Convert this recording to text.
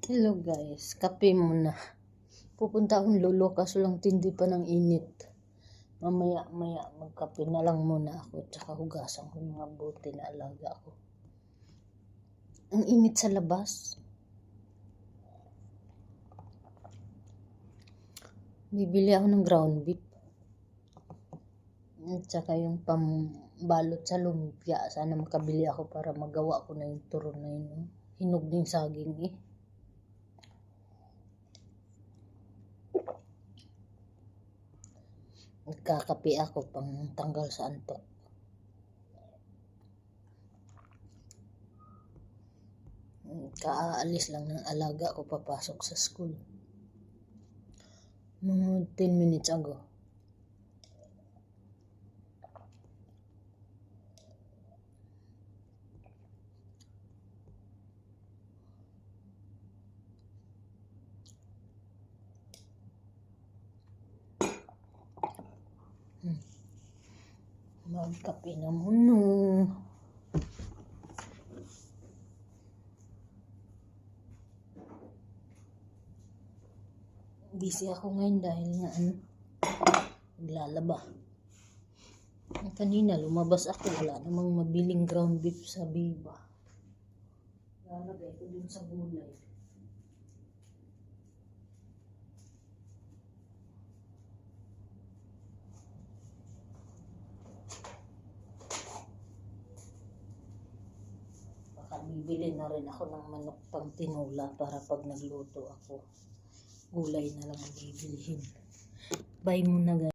Hello guys, kape muna. Pupunta akong lolo kaso lang tindi pa ng init. Mamaya magkape na lang muna ako tsaka hugasan ko mga bote na alaga ko. Ang init sa labas. Bibili ako ng ground beef. At saka yung pambalot sa lumpia. Sana makabili ako para magawa ko na yung turon na yun. Hinog din saging eh. Nagkakape ako pang tanggal sa antok. Kaalis lang ng alaga ko papasok sa school. Mga 10 minutes ago. Magkape na muna. Busy ako ngayon dahil nga naglalaba. Kanina lumabas ako, wala namang mabiling ground beef sa Viva. Lalagay ko dun sa gulay. Baka bibili na rin ako ng manok pang tinula para pag nagluto ako, gulay na lang ang bibilihin. Bye muna guys.